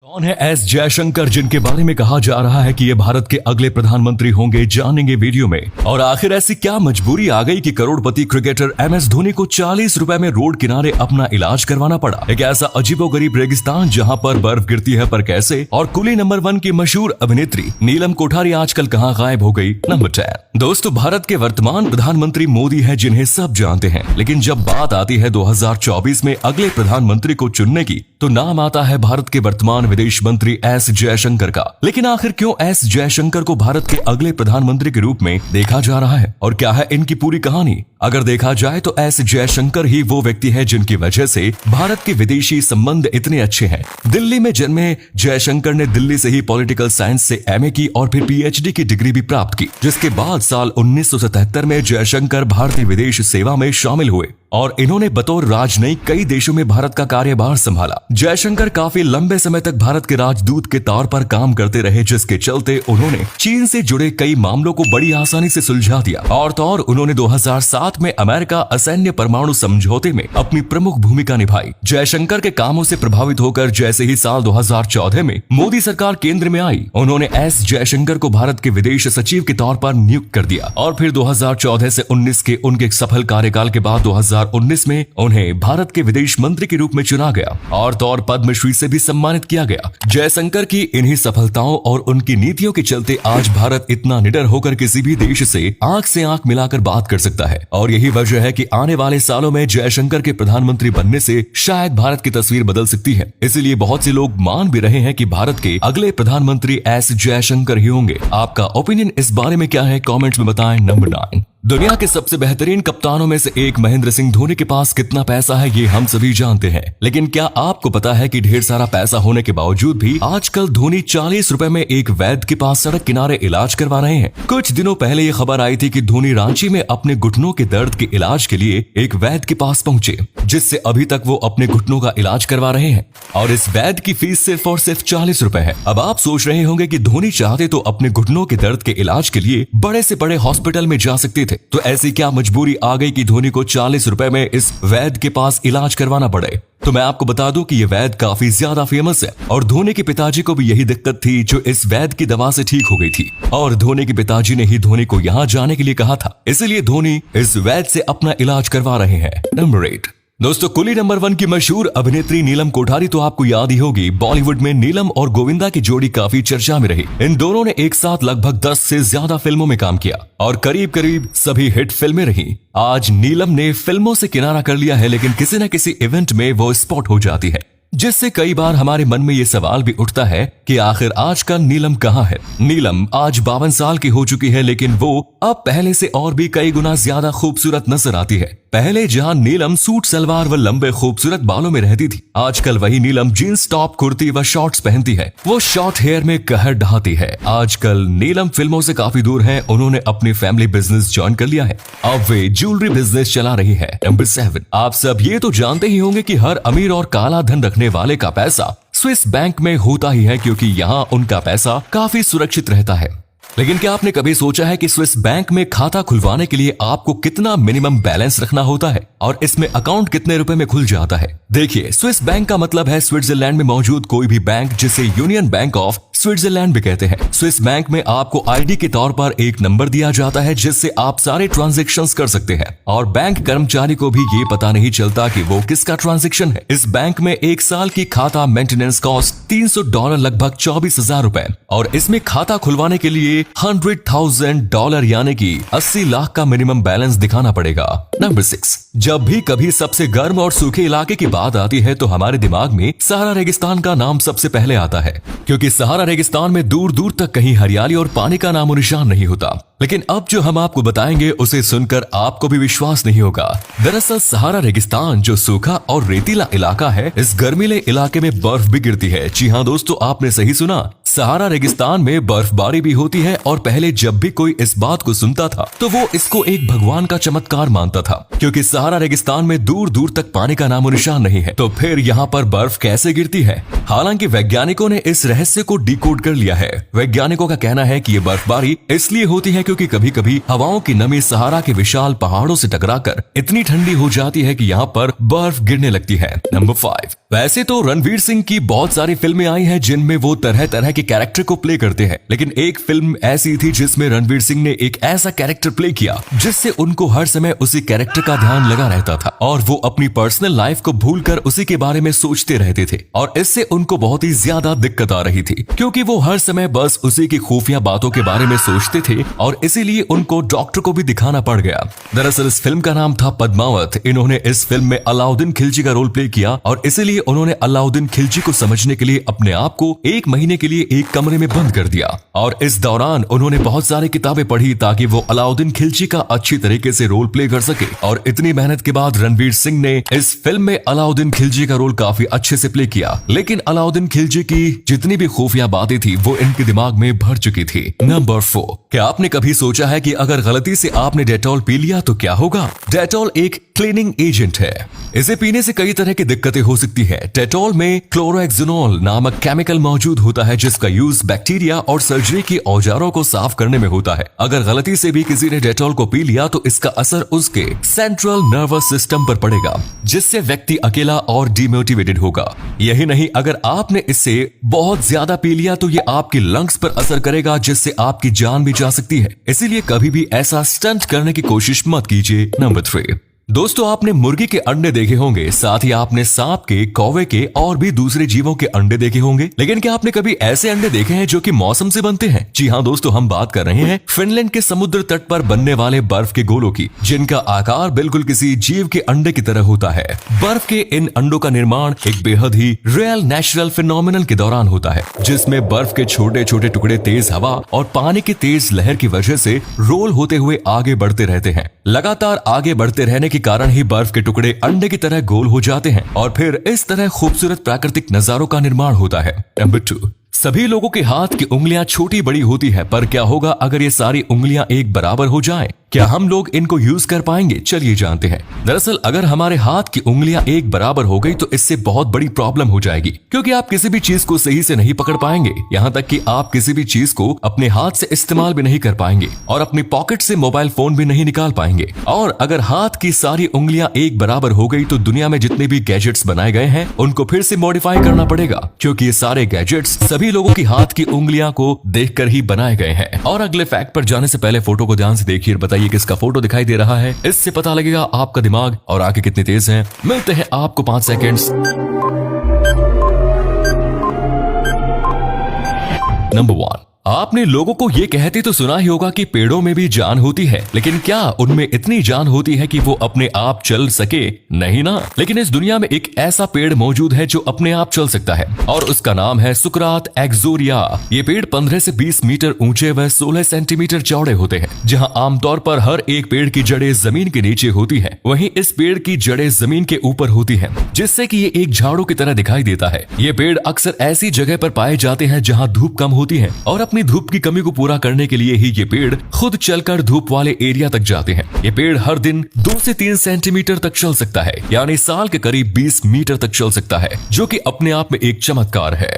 कौन है एस जयशंकर, जिनके बारे में कहा जा रहा है कि ये भारत के अगले प्रधानमंत्री होंगे, जानेंगे वीडियो में। और आखिर ऐसी क्या मजबूरी आ गई कि करोड़पति क्रिकेटर MS धोनी को 40 रुपए में रोड किनारे अपना इलाज करवाना पड़ा। एक ऐसा अजीबोगरीब रेगिस्तान जहां पर बर्फ गिरती है, पर कैसे। और कुली नंबर 1 की मशहूर अभिनेत्री नीलम कोठारी आजकल कहां गायब हो गई। नंबर 10 दोस्तों, भारत के वर्तमान प्रधानमंत्री मोदी है, जिन्हें सब जानते हैं। लेकिन जब बात आती है 2024 में अगले प्रधानमंत्री को चुनने की, तो नाम आता है भारत के वर्तमान विदेश मंत्री एस जयशंकर का। लेकिन आखिर क्यों एस जयशंकर को भारत के अगले प्रधानमंत्री के रूप में देखा जा रहा है, और क्या है इनकी पूरी कहानी। अगर देखा जाए तो एस जयशंकर ही वो व्यक्ति है जिनकी वजह से भारत के विदेशी संबंध इतने अच्छे हैं। दिल्ली में जन्मे जयशंकर ने दिल्ली से ही पॉलिटिकल साइंस से MA की और फिर PhD की डिग्री भी प्राप्त की, जिसके बाद साल 1977 में जयशंकर भारतीय विदेश सेवा में शामिल हुए और इन्होंने बतौर राजनयिक कई देशों में भारत का कार्यभार संभाला। जयशंकर काफी लंबे समय तक भारत के राजदूत के तौर पर काम करते रहे, जिसके चलते उन्होंने चीन से जुड़े कई मामलों को बड़ी आसानी से सुलझा दिया। और तो और उन्होंने 2007 में अमेरिका असैन्य परमाणु समझौते में अपनी प्रमुख भूमिका निभाई। जयशंकर के कामों से प्रभावित होकर जैसे ही साल 2014 में मोदी सरकार केंद्र में आई, उन्होंने एस जयशंकर को भारत के विदेश सचिव के तौर पर नियुक्त कर दिया। और फिर 2014 से 19 के उनके सफल कार्यकाल के बाद 2019 में उन्हें भारत के विदेश मंत्री के रूप में चुना गया और तो और पद्मश्री से भी सम्मानित किया गया। जयशंकर की इन्हीं सफलताओं और उनकी नीतियों के चलते आज भारत इतना निडर होकर किसी भी देश से आंख मिलाकर बात कर सकता है। और यही वजह है कि आने वाले सालों में जयशंकर के प्रधानमंत्री बनने से शायद भारत की तस्वीर बदल सकती है। इसलिए बहुत से लोग मान भी रहे हैं कि भारत के अगले प्रधानमंत्री एस जयशंकर ही होंगे। आपका ओपिनियन इस बारे में क्या है, कमेंट्स में बताएं। नंबर 9 दुनिया के सबसे बेहतरीन कप्तानों में से एक महेंद्र सिंह धोनी के पास कितना पैसा है, ये हम सभी जानते हैं। लेकिन क्या आपको पता है कि ढेर सारा पैसा होने के बावजूद भी आजकल धोनी 40 रुपए में एक वैद्य के पास सड़क किनारे इलाज करवा रहे हैं। कुछ दिनों पहले ये खबर आई थी कि धोनी रांची में अपने घुटनों के दर्द के इलाज के लिए एक वैद्य के पास पहुंचे, जिससे अभी तक वो अपने घुटनों का इलाज करवा रहे हैं। और इस वैद्य की फीस सिर्फ और सिर्फ 40 रुपए है। अब आप सोच रहे होंगे कि धोनी चाहते तो अपने घुटनों के दर्द के इलाज के लिए बड़े से बड़े हॉस्पिटल में जा सकते थे, तो ऐसी क्या मजबूरी आ गई कि धोनी को 40 रुपए में इस वैद्य के पास इलाज करवाना पड़े। तो मैं आपको बता दूं कि ये वैद्य काफी ज्यादा फेमस है और धोनी के पिताजी को भी यही दिक्कत थी, जो इस वैद्य की दवा से ठीक हो गई थी। और धोनी के पिताजी ने ही धोनी को यहाँ जाने के लिए कहा था, इसलिए धोनी इस वैद्य से अपना इलाज करवा रहे हैं। नंबर 8 दोस्तों, कुली नंबर 1 की मशहूर अभिनेत्री नीलम कोठारी तो आपको याद ही होगी। बॉलीवुड में नीलम और गोविंदा की जोड़ी काफी चर्चा में रही। इन दोनों ने एक साथ लगभग 10 से ज्यादा फिल्मों में काम किया और करीब करीब सभी हिट फिल्में रही। आज नीलम ने फिल्मों से किनारा कर लिया है, लेकिन किसी न किसी इवेंट में वो स्पॉट हो जाती है, जिससे कई बार हमारे मन में ये सवाल भी उठता है कि आखिर आजकल नीलम कहाँ है। नीलम आज 52 साल की हो चुकी है, लेकिन वो अब पहले से और भी कई गुना ज्यादा खूबसूरत नजर आती है। पहले जहां नीलम सूट सलवार व लंबे खूबसूरत बालों में रहती थी, आजकल वही नीलम जींस टॉप कुर्ती व शॉर्ट्स पहनती है। वो शॉर्ट हेयर में कहर ढहाती है। आजकल नीलम फिल्मों से काफी दूर है, उन्होंने अपनी फैमिली बिजनेस ज्वाइन कर लिया है। अब वे ज्वेलरी बिजनेस चला रही है। नंबर 7 आप सब ये तो जानते ही होंगे कि हर अमीर और काला धन रखने वाले का पैसा स्विस बैंक में होता ही है, क्योंकि यहाँ उनका पैसा काफी सुरक्षित रहता है। लेकिन क्या आपने कभी सोचा है कि स्विस बैंक में खाता खुलवाने के लिए आपको कितना मिनिमम बैलेंस रखना होता है और इसमें अकाउंट कितने रुपए में खुल जाता है। देखिए, स्विस बैंक का मतलब है स्विट्जरलैंड में मौजूद कोई भी बैंक, जिसे यूनियन बैंक ऑफ स्विट्जरलैंड भी कहते हैं। स्विस बैंक में आपको ID के तौर पर एक नंबर दिया जाता है, जिससे आप सारे ट्रांजैक्शंस कर सकते हैं और बैंक कर्मचारी को भी ये पता नहीं चलता कि वो किसका ट्रांजैक्शन है। इस बैंक में एक साल की खाता मेंटेनेंस कॉस्ट $300 लगभग 24,000 रुपए, और इसमें खाता खुलवाने के लिए $100,000 यानी कि 80 लाख का मिनिमम बैलेंस दिखाना पड़ेगा। नंबर 6 जब भी कभी सबसे गर्म और सूखे इलाके की बात आती है, तो हमारे दिमाग में सहारा रेगिस्तान का नाम सबसे पहले आता है, क्योंकि सहारा रेगिस्तान में दूर दूर तक कहीं हरियाली और पानी का नामो निशान नहीं होता। लेकिन अब जो हम आपको बताएंगे उसे सुनकर आपको भी विश्वास नहीं होगा। दरअसल सहारा रेगिस्तान जो सूखा और रेतीला इलाका है, इस गर्मीले इलाके में बर्फ भी गिरती है। जी हाँ दोस्तों, आपने सही सुना, सहारा रेगिस्तान में बर्फबारी भी होती है। और पहले जब भी कोई इस बात को सुनता था, तो वो इसको एक भगवान का चमत्कार मानता था, क्योंकि सहारा रेगिस्तान में दूर दूर तक पानी का नामो निशान नहीं है। तो फिर यहाँ पर बर्फ कैसे गिरती है? हालांकि वैज्ञानिकों ने इस रहस्य को डिकोड कर लिया है। वैज्ञानिकों का कहना है कि ये बर्फबारी इसलिए होती है क्योंकि कभी कभी हवाओं की नमी सहारा के विशाल पहाड़ों से टकराकर इतनी ठंडी हो जाती है कि यहाँ पर बर्फ गिरने लगती है। नंबर 5 वैसे तो रणवीर सिंह की बहुत सारी फिल्में आई हैं जिनमें वो तरह तरह के कैरेक्टर को प्ले करते हैं, लेकिन एक फिल्म ऐसी थी जिसमें रणवीर सिंह ने एक ऐसा कैरेक्टर प्ले किया जिससे उनको हर समय उसी कैरेक्टर का ध्यान लगा रहता था और वो अपनी पर्सनल लाइफ को भूलकर उसी के बारे में सोचते रहते थे। और इससे उनको बहुत ही ज्यादा दिक्कत आ रही थी क्योंकि वो हर समय बस उसी की खुफिया बातों के बारे में सोचते थे और इसीलिए उनको डॉक्टर को भी दिखाना पड़ गया। दरअसल इस फिल्म का नाम था पद्मावत। इन्होंने इस फिल्म में अलाउद्दीन खिलजी का रोल प्ले किया और इसीलिए उन्होंने अलाउद्दीन खिलजी को समझने के लिए अपने आप को 1 महीने के लिए एक कमरे में बंद कर दिया और इस दौरान उन्होंने बहुत सारी किताबें पढ़ी ताकि वो अलाउद्दीन खिलजी का अच्छी तरीके से रोल प्ले कर सके। और इतनी मेहनत के बाद रणवीर सिंह ने इस फिल्म में अलाउद्दीन खिलजी का रोल काफी अच्छे से प्ले किया, लेकिन अलाउद्दीन खिलजी की जितनी भी खुफिया बातें थी वो इनके दिमाग में भर चुकी थी। नंबर 4, क्या आपने कभी सोचा है कि अगर गलती से आपने डेटॉल पी लिया तो क्या होगा? डेटॉल एक क्लीनिंग एजेंट है। इसे पीने से कई तरह की दिक्कतें हो सकती है। डेटॉल में क्लोरोहेक्सिनोल नामक केमिकल मौजूद होता है जिसका यूज बैक्टीरिया और सर्जरी के औजारों को साफ करने में होता है। अगर गलती से भी किसी ने डेटॉल को पी लिया तो इसका असर उसके सेंट्रल नर्वस सिस्टम पर पड़ेगा जिससे व्यक्ति अकेला और डिमोटिवेटेड होगा। यही नहीं, अगर आपने इससे बहुत ज्यादा पी लिया तो ये आपके लंग्स पर असर करेगा जिससे आपकी जान भी जा सकती है। इसीलिए कभी भी ऐसा स्टंट करने की कोशिश मत कीजिए। नंबर 3, दोस्तों आपने मुर्गी के अंडे देखे होंगे, साथ ही आपने सांप के, कौवे के और भी दूसरे जीवों के अंडे देखे होंगे, लेकिन क्या आपने कभी ऐसे अंडे देखे हैं जो कि मौसम से बनते हैं? जी हाँ दोस्तों, हम बात कर रहे हैं फिनलैंड के समुद्र तट पर बनने वाले बर्फ के गोलों की, जिनका आकार बिल्कुल किसी जीव के अंडे की तरह होता है। बर्फ के इन अंडों का निर्माण एक बेहद ही रियल नेचुरल फिनोमिनल के दौरान होता है, जिसमें बर्फ के छोटे छोटे टुकड़े तेज हवा और पानी की तेज लहर की वजह से रोल होते हुए आगे बढ़ते रहते हैं। लगातार आगे बढ़ते रहने के कारण ही बर्फ के टुकड़े अंडे की तरह गोल हो जाते हैं और फिर इस तरह खूबसूरत प्राकृतिक नजारों का निर्माण होता है। नंबर 2, सभी लोगों के हाथ की उंगलियां छोटी बड़ी होती है, पर क्या होगा अगर ये सारी उंगलियां एक बराबर हो जाएं? क्या हम लोग इनको यूज कर पाएंगे? चलिए जानते हैं। दरअसल अगर हमारे हाथ की उंगलियां एक बराबर हो गई तो इससे बहुत बड़ी प्रॉब्लम हो जाएगी, क्योंकि आप किसी भी चीज को सही से नहीं पकड़ पाएंगे। यहाँ तक कि आप किसी भी चीज को अपने हाथ से इस्तेमाल भी नहीं कर पाएंगे और अपनी पॉकेट से मोबाइल फोन भी नहीं निकाल पाएंगे। और अगर हाथ की सारी उंगलियां एक बराबर हो गई तो दुनिया में जितने भी गैजेट्स बनाए गए हैं उनको फिर से मॉडिफाई करना पड़ेगा, क्योंकि ये सारे गैजेट्स सभी लोगों की हाथ की उंगलियां को देखकर ही बनाए गए हैं। और अगले फैक्ट पर जाने से पहले फोटो को ध्यान से देखिए और बताइए किसका फोटो दिखाई दे रहा है। इससे पता लगेगा आपका दिमाग और आंखें कितनी तेज हैं। मिलते हैं आपको 5 सेकंड्स। नंबर 1, आपने लोगों को ये कहते तो सुना ही होगा कि पेड़ों में भी जान होती है, लेकिन क्या उनमें इतनी जान होती है कि वो अपने आप चल सके? नहीं ना। लेकिन इस दुनिया में एक ऐसा पेड़ मौजूद है जो अपने आप चल सकता है और उसका नाम है सुकरात एक्सोरिया। ये पेड़ 15 से 20 मीटर ऊंचे व 16 सेंटीमीटर चौड़े होते हैं। जहां आमतौर पर हर एक पेड़ की जड़ें जमीन के नीचे होती है, वहीं इस पेड़ की जड़ें जमीन के ऊपर होती है, जिससे कि ये एक झाड़ू की तरह दिखाई देता है। ये पेड़ अक्सर ऐसी जगह पर पाए जाते हैं जहां धूप कम होती है और अपनी धूप की कमी को पूरा करने के लिए ही ये पेड़ खुद चलकर धूप वाले एरिया तक जाते हैं। ये पेड़ हर दिन 2 से 3 सेंटीमीटर तक चल सकता है, यानी साल के करीब 20 मीटर तक चल सकता है, जो कि अपने आप में एक चमत्कार है।